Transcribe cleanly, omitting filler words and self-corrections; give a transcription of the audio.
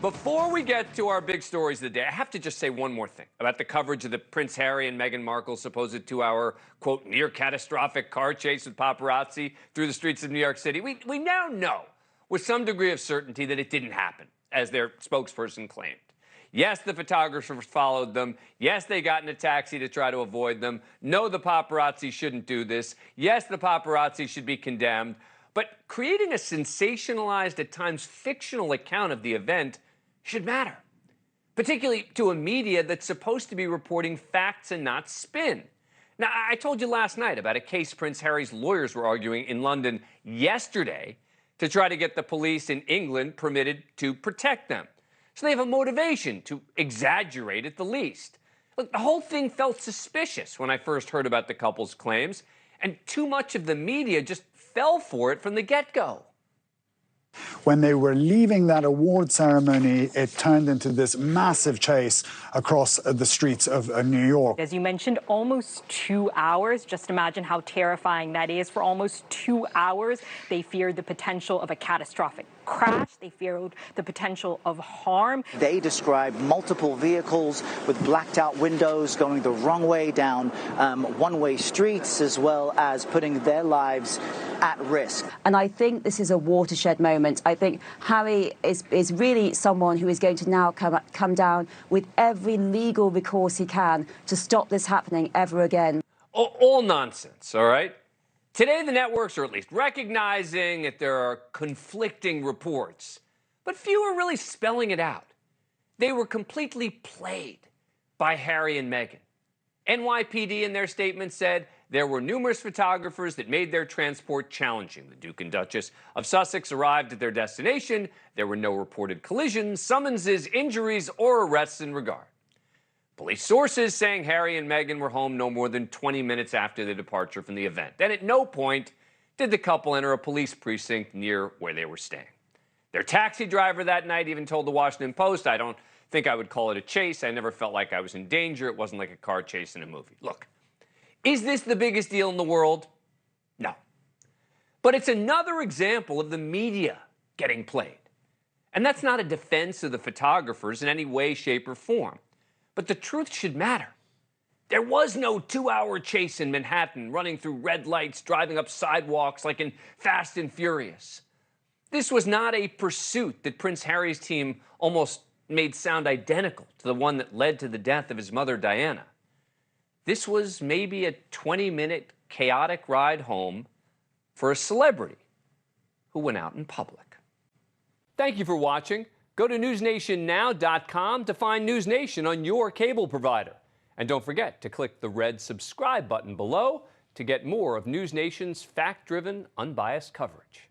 Before we get to our big stories of the day, I have to just say one more thing about the coverage of the Prince Harry and Meghan Markle's supposed 2-hour, quote, near catastrophic car chase with paparazzi through the streets of New York City. We now know with some degree of certainty that it didn't happen, as their spokesperson claimed. Yes, the photographers followed them. Yes, they got in a taxi to try to avoid them. No, the paparazzi shouldn't do this. Yes, the paparazzi should be condemned. But creating a sensationalized, at times fictional account of the event should matter, particularly to a media that's supposed to be reporting facts and not spin. Now, I told you last night about a case Prince Harry's lawyers were arguing in London yesterday to try to get the police in England permitted to protect them. So they have a motivation to exaggerate at the least. Look, the whole thing felt suspicious when I first heard about the couple's claims, and too much of the media just fell for it from the get-go. When they were leaving that award ceremony, it turned into this massive chase across the streets of New York. As you mentioned, almost 2 hours. Just imagine how terrifying that is. For almost 2 hours, they feared the potential of a catastrophic crash. They feared the potential of harm. They described multiple vehicles with blacked out windows going the wrong way down one-way streets, as well as putting their lives at risk. And I think this is a watershed moment. I think Harry is really someone who is going to now come down with every legal recourse he can to stop this happening ever again. All nonsense, all right? Today, the networks are at least recognizing that there are conflicting reports, but few are really spelling it out. They were completely played by Harry and Meghan. NYPD in their statement said there were numerous photographers that made their transport challenging. The Duke and Duchess of Sussex arrived at their destination. There were no reported collisions, summonses, injuries, or arrests in regard. Police sources saying Harry and Meghan were home no more than 20 minutes after the departure from the event. And at no point did the couple enter a police precinct near where they were staying. Their taxi driver that night even told the Washington Post, "I don't think I would call it a chase. I never felt like I was in danger. It wasn't like a car chase in a movie." Look, is this the biggest deal in the world? No. But it's another example of the media getting played. And that's not a defense of the photographers in any way, shape, or form. But the truth should matter. There was no 2-hour chase in Manhattan, running through red lights, driving up sidewalks like in Fast and Furious. This was not a pursuit that Prince Harry's team almost made sound identical to the one that led to the death of his mother, Diana. This was maybe a 20-minute chaotic ride home for a celebrity who went out in public. Thank you for watching. Go to newsnationnow.com to find NewsNation on your cable provider. And don't forget to click the red subscribe button below to get more of NewsNation's fact-driven, unbiased coverage.